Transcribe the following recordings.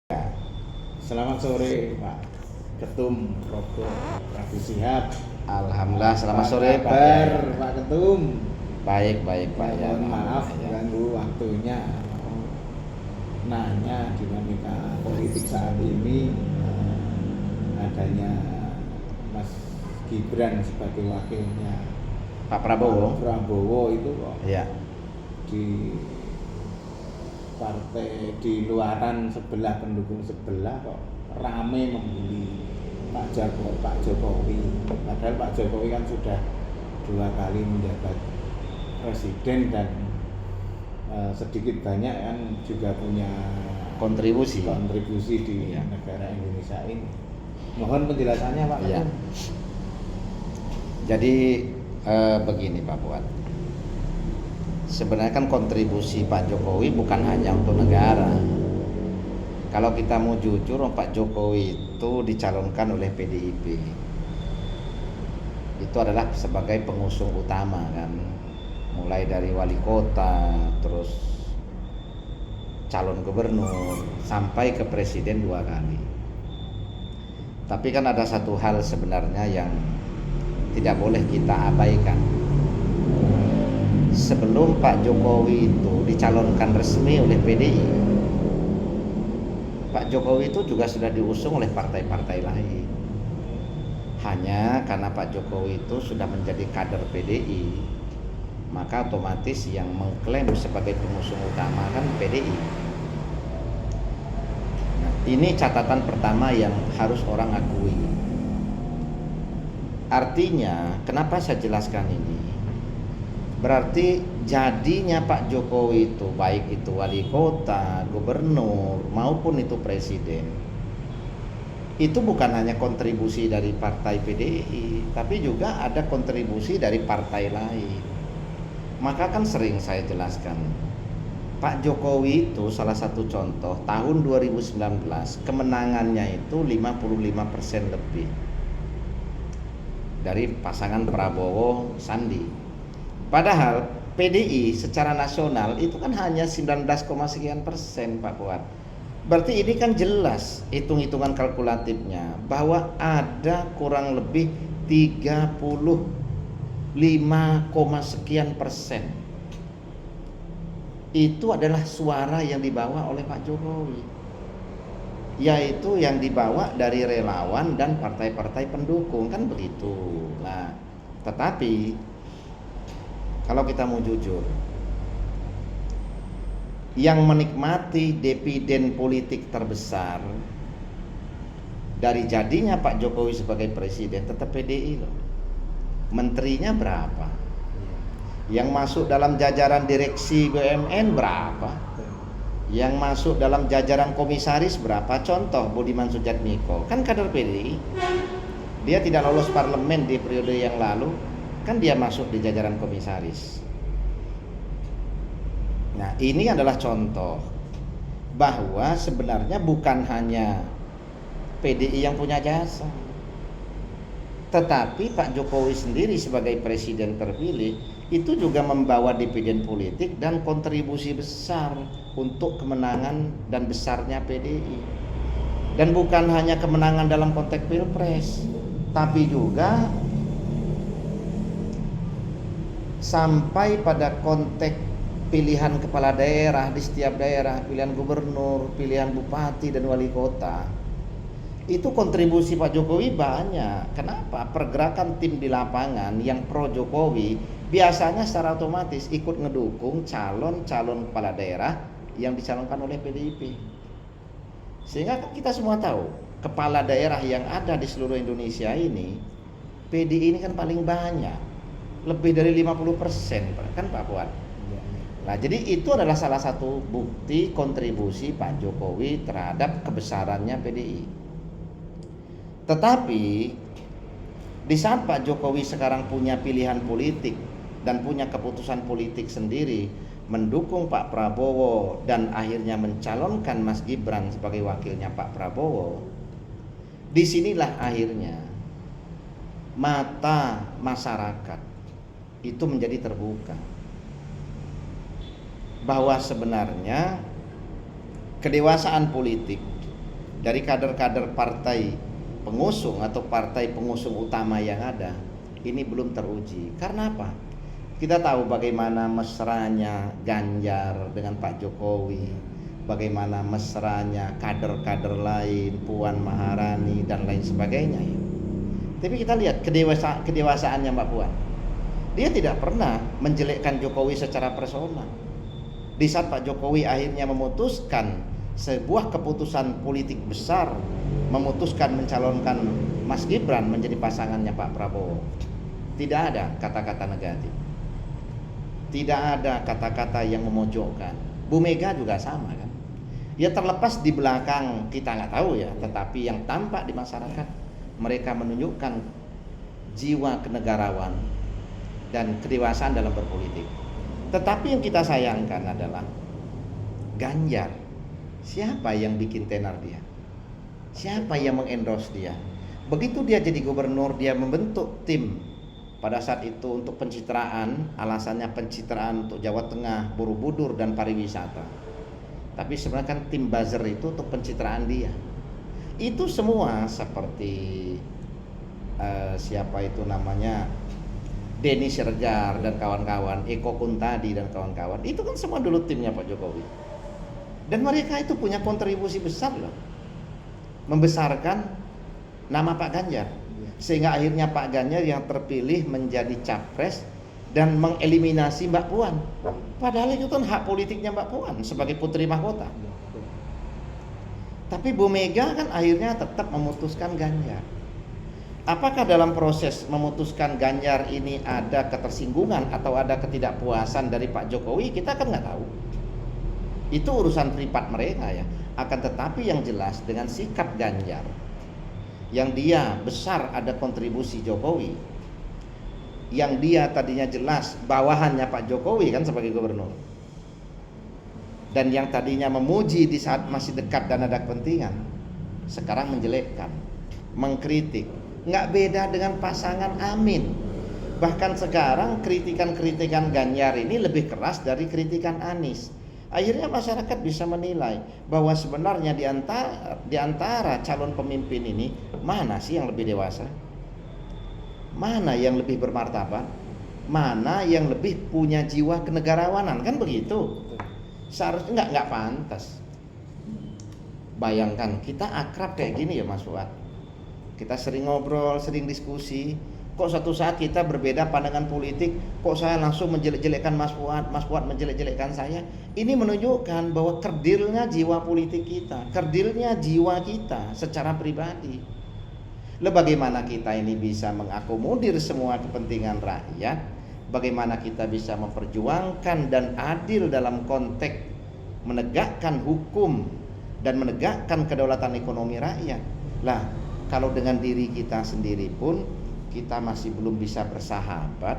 Ya, selamat sore Pak Ketum Progo Prabu Sihab. Alhamdulillah, selamat Apa sore Pak kabar Yaya. Pak Ketum? Baik Pak Ya, ya. mohon maaf Alhamdulillah, ya. ganggu waktunya. Nanya dinamika politik saat ini, adanya Mas Gibran sebagai wakilnya Pak Prabowo. Pak Prabowo itu kok Ya. di partai di luaran sebelah, pendukung sebelah kok rame membuli Pak Jokowi. Padahal Pak Jokowi kan sudah 2 kali menjabat presiden dan sedikit banyak kan juga punya Kontribusi di Ya. negara Indonesia ini. Mohon penjelasannya Pak. Ya. Jadi begini Pak Buat. Sebenarnya kan kontribusi Pak Jokowi bukan hanya untuk negara. Kalau kita mau jujur, Pak Jokowi itu dicalonkan oleh PDIP. Itu adalah sebagai pengusung utama kan. Mulai dari wali kota, terus calon gubernur, sampai ke presiden 2 kali. Tapi kan ada satu hal sebenarnya yang tidak boleh kita abaikan. Sebelum Pak Jokowi itu dicalonkan resmi oleh PDI, Pak Jokowi itu juga sudah diusung oleh partai-partai lain. Hanya karena Pak Jokowi itu sudah menjadi kader PDI, maka otomatis yang mengklaim sebagai pengusung utama kan PDI. Nah, ini catatan pertama yang harus orang akui. Artinya, kenapa saya jelaskan ini? Berarti jadinya Pak Jokowi itu, baik itu wali kota, gubernur, maupun itu presiden, itu bukan hanya kontribusi dari partai PDI, tapi juga ada kontribusi dari partai lain. Maka kan sering saya jelaskan, Pak Jokowi itu salah satu contoh, tahun 2019 kemenangannya itu 55% lebih dari pasangan Prabowo Sandi. Padahal PDI secara nasional itu kan hanya 19, sekian persen Pak Fuad. Berarti ini kan jelas hitung-hitungan kalkulatifnya bahwa ada kurang lebih 35, sekian persen. Itu adalah suara yang dibawa oleh Pak Jokowi, yaitu yang dibawa dari relawan dan partai-partai pendukung, kan begitu. Nah, tetapi kalau kita mau jujur, yang menikmati dividen politik terbesar dari jadinya Pak Jokowi sebagai presiden tetap PDI loh. Menterinya berapa? Yang masuk dalam jajaran direksi BUMN berapa? Yang masuk dalam jajaran komisaris berapa? Contoh Budiman Sujatmiko, kan kader PDI. Dia tidak lolos parlemen di periode yang lalu, kan dia masuk di jajaran komisaris. Nah, ini adalah contoh bahwa sebenarnya bukan hanya PDI yang punya jasa, tetapi Pak Jokowi sendiri sebagai presiden terpilih itu juga membawa dividen politik dan kontribusi besar untuk kemenangan dan besarnya PDI. Dan bukan hanya kemenangan dalam konteks Pilpres, tapi juga sampai pada konteks pilihan kepala daerah di setiap daerah, pilihan gubernur, pilihan bupati dan wali kota. Itu kontribusi Pak Jokowi banyak. Kenapa? Pergerakan tim di lapangan yang pro Jokowi biasanya secara otomatis ikut ngedukung calon-calon kepala daerah yang dicalonkan oleh PDIP. Sehingga kita semua tahu, kepala daerah yang ada di seluruh Indonesia ini, PDI ini kan paling banyak, lebih dari 50% kan Pak Fuad. Nah, jadi itu adalah salah satu bukti kontribusi Pak Jokowi terhadap kebesarannya PDI. Tetapi di saat Pak Jokowi sekarang punya pilihan politik dan punya keputusan politik sendiri, mendukung Pak Prabowo dan akhirnya mencalonkan Mas Gibran sebagai wakilnya Pak Prabowo, disinilah akhirnya mata masyarakat itu menjadi terbuka bahwa sebenarnya kedewasaan politik dari kader-kader partai pengusung atau partai pengusung utama yang ada, ini belum teruji. Karena apa? Kita tahu bagaimana mesranya Ganjar dengan Pak Jokowi, bagaimana mesranya kader-kader lain, Puan Maharani dan lain sebagainya ya. Tapi kita lihat kedewasaannya Mbak Puan. Dia tidak pernah menjelekkan Jokowi secara personal. Di saat Pak Jokowi akhirnya memutuskan sebuah keputusan politik besar, memutuskan mencalonkan Mas Gibran menjadi pasangannya Pak Prabowo, tidak ada kata-kata negatif, tidak ada kata-kata yang memojokkan. Bu Mega juga sama kan. Ya terlepas di belakang kita nggak tahu ya, tetapi yang tampak di masyarakat, mereka menunjukkan jiwa kenegarawan dan kedewasaan dalam berpolitik. Tetapi yang kita sayangkan adalah Ganjar. Siapa yang bikin tenar dia? Siapa yang mengendorse dia? Begitu dia jadi gubernur, dia membentuk tim pada saat itu untuk pencitraan, alasannya pencitraan untuk Jawa Tengah, Borobudur dan pariwisata. Tapi sebenarnya kan tim buzzer itu untuk pencitraan dia. Itu semua seperti siapa itu namanya, Denny Sirgar dan kawan-kawan, Eko Kuntadi dan kawan-kawan, itu kan semua dulu timnya Pak Jokowi. Dan mereka itu punya kontribusi besar loh, membesarkan nama Pak Ganjar, sehingga akhirnya Pak Ganjar yang terpilih menjadi capres dan mengeliminasi Mbak Puan. Padahal itu kan hak politiknya Mbak Puan sebagai putri mahkota. Tapi Bu Mega kan akhirnya tetap memutuskan Ganjar. Apakah dalam proses memutuskan Ganjar ini ada ketersinggungan atau ada ketidakpuasan dari Pak Jokowi? Kita kan nggak tahu. Itu urusan privat mereka ya. Akan tetapi yang jelas dengan sikap Ganjar, yang dia besar ada kontribusi Jokowi, yang dia tadinya jelas bawahannya Pak Jokowi kan sebagai gubernur, dan yang tadinya memuji di saat masih dekat dan ada kepentingan, sekarang menjelekkan, mengkritik. Nggak beda dengan pasangan Amin. Bahkan sekarang kritikan-kritikan Ganjar ini lebih keras dari kritikan Anies. Akhirnya masyarakat bisa menilai bahwa sebenarnya di antara calon pemimpin ini, mana sih yang lebih dewasa? Mana yang lebih bermartabat? Mana yang lebih punya jiwa kenegarawanan? Kan begitu. Seharusnya nggak pantas. Bayangkan kita akrab kayak gini ya Mas Fuad. Kita sering ngobrol, sering diskusi. Kok suatu saat kita berbeda pandangan politik, kok saya langsung menjelek-jelekkan Mas Fuad menjelek-jelekkan saya. Ini menunjukkan bahwa kerdilnya jiwa politik kita, kerdilnya jiwa kita secara pribadi. Lalu bagaimana kita ini bisa mengakomodir semua kepentingan rakyat? Bagaimana kita bisa memperjuangkan dan adil dalam konteks menegakkan hukum dan menegakkan kedaulatan ekonomi rakyat? Lah, kalau dengan diri kita sendiri pun kita masih belum bisa bersahabat,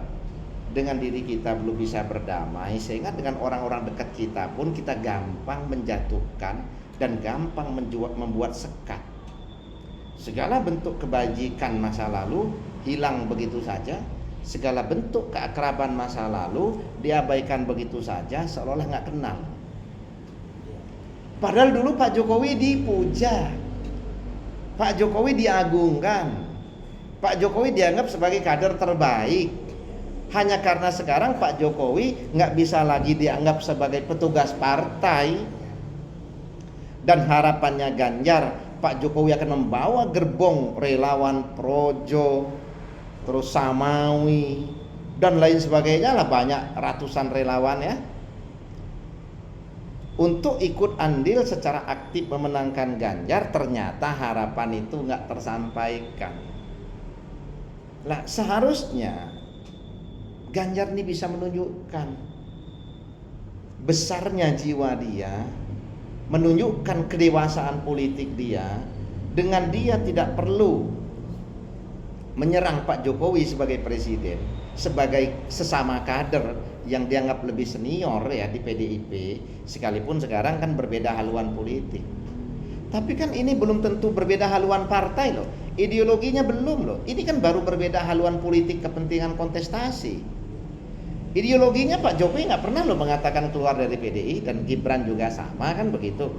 dengan diri kita belum bisa berdamai, sehingga dengan orang-orang dekat kita pun kita gampang menjatuhkan dan gampang membuat sekat. Segala bentuk kebajikan masa lalu hilang begitu saja, segala bentuk keakraban masa lalu diabaikan begitu saja, seolah-olah nggak kenal. Padahal dulu Pak Jokowi dipuja, Pak Jokowi diagungkan, Pak Jokowi dianggap sebagai kader terbaik. Hanya karena sekarang Pak Jokowi nggak bisa lagi dianggap sebagai petugas partai, dan harapannya Ganjar, Pak Jokowi akan membawa gerbong relawan Projo, terus Samawi dan lain sebagainya lah, banyak ratusan relawan ya, untuk ikut andil secara aktif memenangkan Ganjar. Ternyata harapan itu nggak tersampaikan. Nah, seharusnya Ganjar ini bisa menunjukkan besarnya jiwa dia, menunjukkan kedewasaan politik dia, dengan dia tidak perlu menyerang Pak Jokowi sebagai presiden, sebagai sesama kader yang dianggap lebih senior ya di PDIP, sekalipun sekarang kan berbeda haluan politik. Tapi kan ini belum tentu berbeda haluan partai loh, ideologinya belum loh. Ini kan baru berbeda haluan politik kepentingan kontestasi. Ideologinya Pak Jokowi nggak pernah loh mengatakan keluar dari PDI, dan Gibran juga sama kan begitu.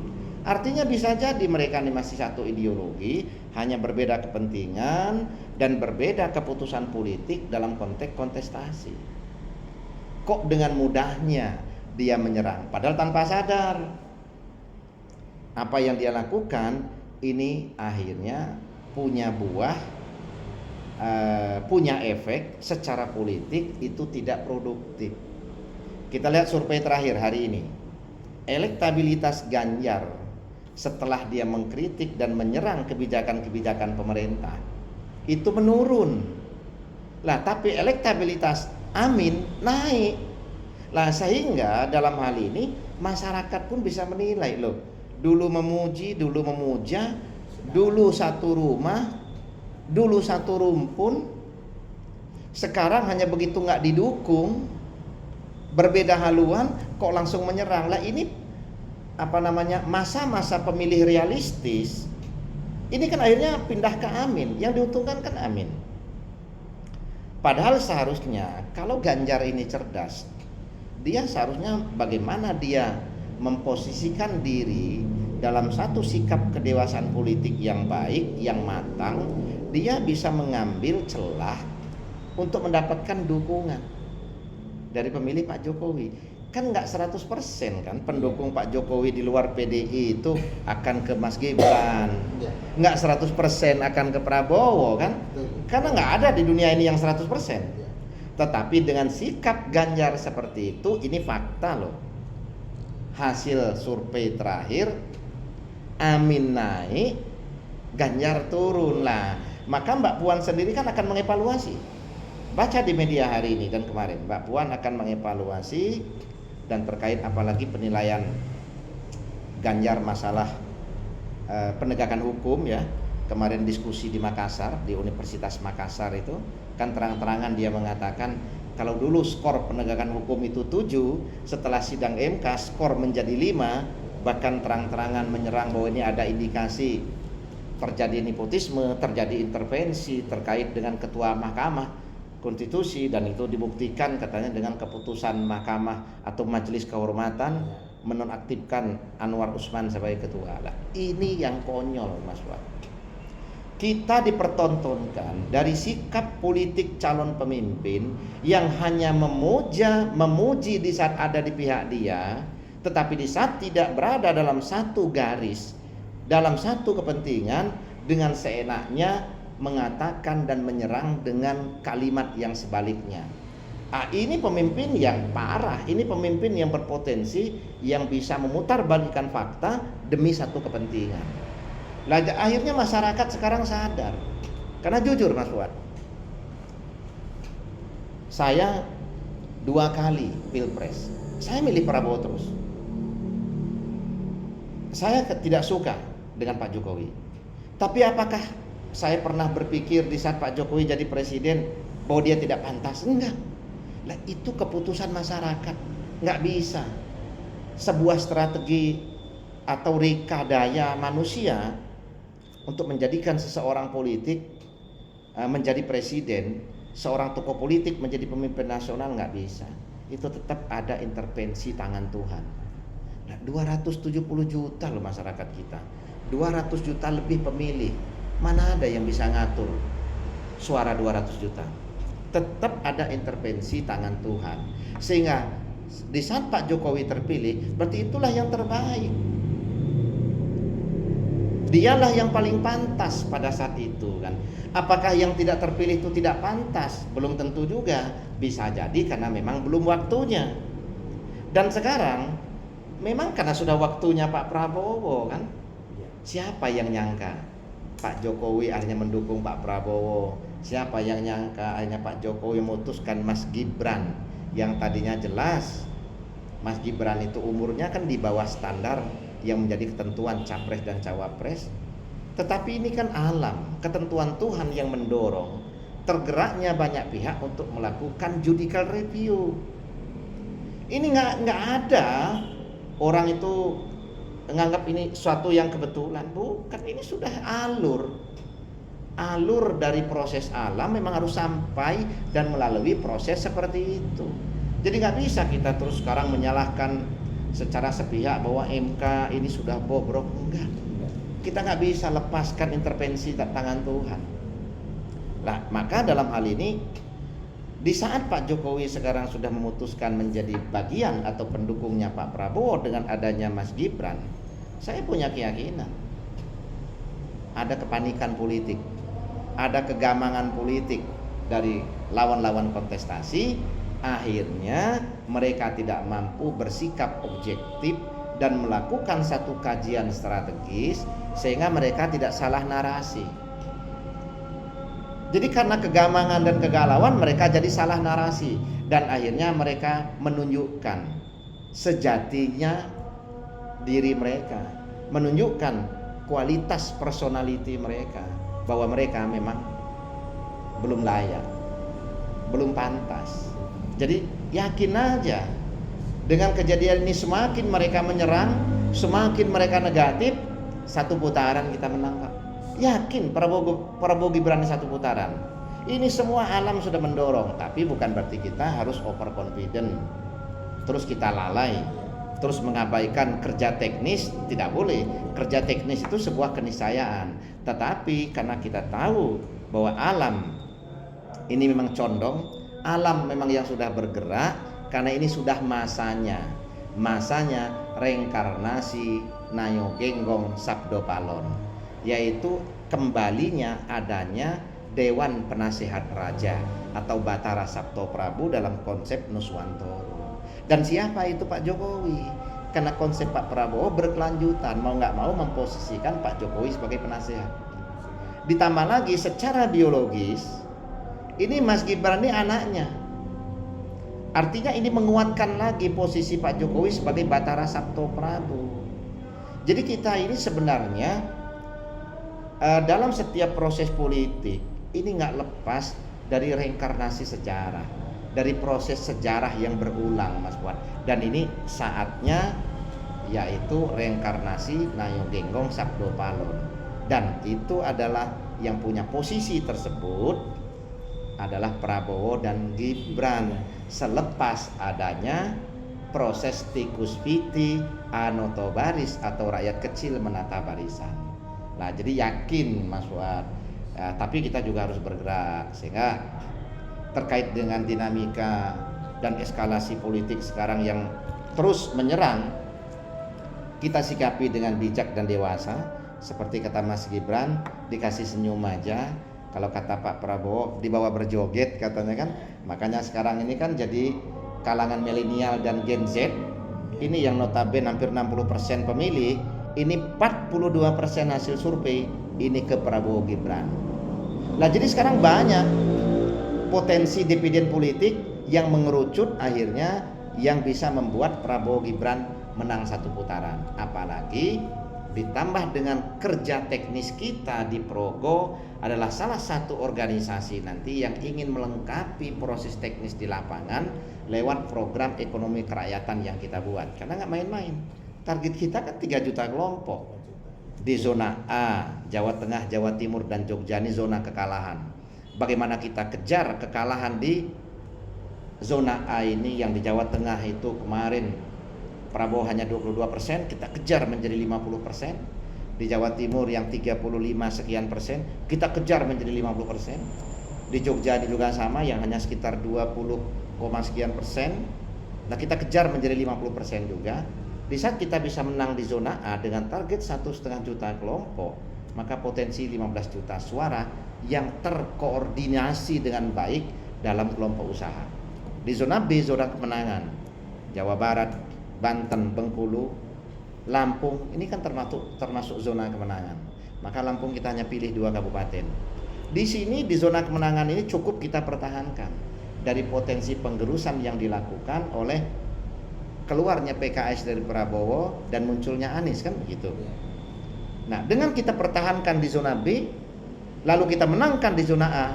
Artinya bisa jadi mereka ini masih satu ideologi, hanya berbeda kepentingan dan berbeda keputusan politik dalam konteks kontestasi. Kok dengan mudahnya dia menyerang, padahal tanpa sadar apa yang dia lakukan ini akhirnya punya buah, punya efek secara politik itu tidak produktif. Kita lihat survei terakhir hari ini, elektabilitas Ganjar setelah dia mengkritik dan menyerang kebijakan-kebijakan pemerintah itu menurun. Lah tapi elektabilitas Amin naik. Lah sehingga dalam hal ini masyarakat pun bisa menilai, loh, dulu memuji, dulu memuja, dulu satu rumah, dulu satu rumpun, sekarang hanya begitu nggak didukung, berbeda haluan kok langsung menyerang. Lah ini apa namanya, masa-masa pemilih realistis ini kan akhirnya pindah ke Amin, yang diuntungkan kan Amin. Padahal seharusnya kalau Ganjar ini cerdas, dia seharusnya bagaimana dia memposisikan diri dalam satu sikap kedewasaan politik yang baik, yang matang, dia bisa mengambil celah untuk mendapatkan dukungan dari pemilih Pak Jokowi. Kan nggak 100% kan pendukung Pak Jokowi di luar PDI itu akan ke Mas Gibran, nggak 100% akan ke Prabowo kan, karena nggak ada di dunia ini yang 100%. Tetapi dengan sikap Ganjar seperti itu, ini fakta loh, hasil survei terakhir Amin naik, Ganjar turun. Lah maka Mbak Puan sendiri kan akan mengevaluasi, baca di media hari ini dan kemarin Mbak Puan akan mengevaluasi dan terkait apalagi penilaian Ganjar masalah penegakan hukum ya. Kemarin diskusi di Makassar, di Universitas Makassar itu kan terang-terangan dia mengatakan kalau dulu skor penegakan hukum itu 7, setelah sidang MK skor menjadi 5, bahkan terang-terangan menyerang bahwa ini ada indikasi terjadi nepotisme, terjadi intervensi terkait dengan ketua Mahkamah Konstitusi, dan itu dibuktikan katanya dengan keputusan Mahkamah atau Majelis Kehormatan menonaktifkan Anwar Usman sebagai ketua. Nah, ini yang konyol Mas Wak. Kita dipertontonkan dari sikap politik calon pemimpin yang hanya memuji di saat ada di pihak dia, tetapi di saat tidak berada dalam satu garis, dalam satu kepentingan, dengan seenaknya mengatakan dan menyerang dengan kalimat yang sebaliknya. Ini pemimpin yang parah, ini pemimpin yang berpotensi yang bisa memutarbalikkan fakta demi satu kepentingan. Lah akhirnya masyarakat sekarang sadar. Karena jujur Mas Fuad, saya 2 kali pilpres, saya milih Prabowo terus. Saya tidak suka dengan Pak Jokowi. Tapi apakah saya pernah berpikir di saat Pak Jokowi jadi presiden bahwa dia tidak pantas? Enggak. Lah itu keputusan masyarakat. Enggak bisa sebuah strategi atau reka daya manusia untuk menjadikan seseorang politik menjadi presiden, seorang tokoh politik menjadi pemimpin nasional, enggak bisa. Itu tetap ada intervensi tangan Tuhan. Nah, 270 juta loh masyarakat kita. 200 juta lebih pemilih. Mana ada yang bisa ngatur suara 200 juta? Tetap ada intervensi tangan Tuhan. Sehingga di saat Pak Jokowi terpilih, berarti itulah yang terbaik. Dialah yang paling pantas pada saat itu kan. Apakah yang tidak terpilih itu tidak pantas? Belum tentu juga. Bisa jadi karena memang belum waktunya. Dan sekarang memang karena sudah waktunya Pak Prabowo kan. Siapa yang nyangka Pak Jokowi akhirnya mendukung Pak Prabowo? Siapa yang nyangka akhirnya Pak Jokowi memutuskan Mas Gibran, yang tadinya jelas Mas Gibran itu umurnya kan di bawah standar yang menjadi ketentuan capres dan cawapres. Tetapi ini kan alam, ketentuan Tuhan yang mendorong tergeraknya banyak pihak untuk melakukan judicial review. Ini nggak ada orang itu menganggap ini suatu yang kebetulan. Bukan, ini sudah alur dari proses alam, memang harus sampai dan melalui proses seperti itu. Jadi nggak bisa kita terus sekarang menyalahkan secara sepihak bahwa MK ini sudah bobrok. Enggak. Kita nggak bisa lepaskan intervensi tangan Tuhan. Nah, maka dalam hal ini, di saat Pak Jokowi sekarang sudah memutuskan menjadi bagian atau pendukungnya Pak Prabowo dengan adanya Mas Gibran, saya punya keyakinan ada kepanikan politik, ada kegamangan politik dari lawan-lawan kontestasi. Akhirnya mereka tidak mampu bersikap objektif dan melakukan satu kajian strategis sehingga mereka tidak salah narasi. Jadi karena kegamangan dan kegalauan mereka jadi salah narasi, dan akhirnya mereka menunjukkan sejatinya diri mereka, menunjukkan kualitas personality mereka, bahwa mereka memang belum layak, belum pantas. Jadi yakin aja, dengan kejadian ini semakin mereka menyerang, semakin mereka negatif, satu putaran kita menang, Pak. Yakin Prabowo Gibran satu putaran. Ini semua alam sudah mendorong, tapi bukan berarti kita harus overconfident, terus kita lalai, terus mengabaikan kerja teknis. Tidak boleh. Kerja teknis itu sebuah keniscayaan, tetapi karena kita tahu bahwa alam ini memang condong, alam memang yang sudah bergerak, karena ini sudah masanya reinkarnasi Nayo Genggong Sabdo Palon, yaitu kembalinya adanya Dewan Penasehat Raja atau Batara Sabto Prabu dalam konsep Nuswantoro. Dan siapa itu? Pak Jokowi. Karena konsep Pak Prabowo berkelanjutan, mau nggak mau memposisikan Pak Jokowi sebagai penasehat. Ditambah lagi secara biologis, ini Mas Gibran ini anaknya. Artinya ini menguatkan lagi posisi Pak Jokowi sebagai Batara Sabto Prabu. Jadi kita ini sebenarnya dalam setiap proses politik ini nggak lepas dari reinkarnasi sejarah, dari proses sejarah yang berulang, Mas Fuad. Dan ini saatnya yaitu reinkarnasi Nayo Genggong Sabdo Palon. Dan itu adalah yang punya posisi tersebut adalah Prabowo dan Gibran, selepas adanya proses tikus viti anoto baris atau rakyat kecil menata barisan. Nah, jadi yakin Mas Fuad, tapi kita juga harus bergerak, sehingga terkait dengan dinamika dan eskalasi politik sekarang yang terus menyerang, kita sikapi dengan bijak dan dewasa. Seperti kata Mas Gibran, dikasih senyum aja. Kalau kata Pak Prabowo, dibawa berjoget katanya kan. Makanya sekarang ini kan jadi kalangan milenial dan Gen Z ini yang notabene hampir 60% pemilih, ini 42% hasil survei ini ke Prabowo Gibran. Nah, jadi sekarang banyak potensi dividen politik yang mengerucut, akhirnya yang bisa membuat Prabowo Gibran menang satu putaran. Apalagi ditambah dengan kerja teknis kita di Progo adalah salah satu organisasi nanti yang ingin melengkapi proses teknis di lapangan lewat program ekonomi kerakyatan yang kita buat. Karena nggak main-main. Target kita kan 3 juta kelompok. Di zona A, Jawa Tengah, Jawa Timur, dan Jogja ini zona kekalahan. Bagaimana kita kejar kekalahan di zona A ini, yang di Jawa Tengah itu kemarin Prabowo hanya 22%, kita kejar menjadi 50%. Di Jawa Timur yang 35 sekian persen, kita kejar menjadi 50%. Di Jogja juga sama, yang hanya sekitar 20, sekian persen. Nah, kita kejar menjadi 50% juga. Di saat kita bisa menang di zona A dengan target 1,5 juta kelompok, maka potensi 15 juta suara yang terkoordinasi dengan baik dalam kelompok usaha. Di zona B, zona kemenangan, Jawa Barat, Banten, Bengkulu, Lampung, ini kan termasuk zona kemenangan. Maka Lampung kita hanya pilih 2 kabupaten. Di sini di zona kemenangan ini cukup kita pertahankan dari potensi penggerusan yang dilakukan oleh keluarnya PKS dari Prabowo dan munculnya Anies, kan begitu. Nah, dengan kita pertahankan di zona B, lalu kita menangkan di zona A,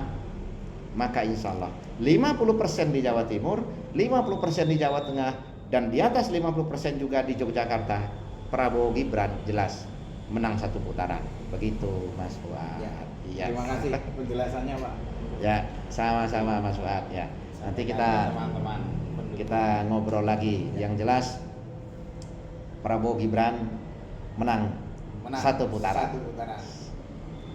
maka insya Allah 50% di Jawa Timur, 50% di Jawa Tengah, dan di atas 50% juga di Yogyakarta, Prabowo Gibran jelas menang satu putaran. Begitu Mas Fuad. Ya. Terima kasih penjelasannya, Pak. Ya, sama-sama Mas Fuad ya. Nanti kita teman-teman kita ngobrol lagi. Yang jelas Prabowo Gibran menang menang Satu putaran. Satu putaran.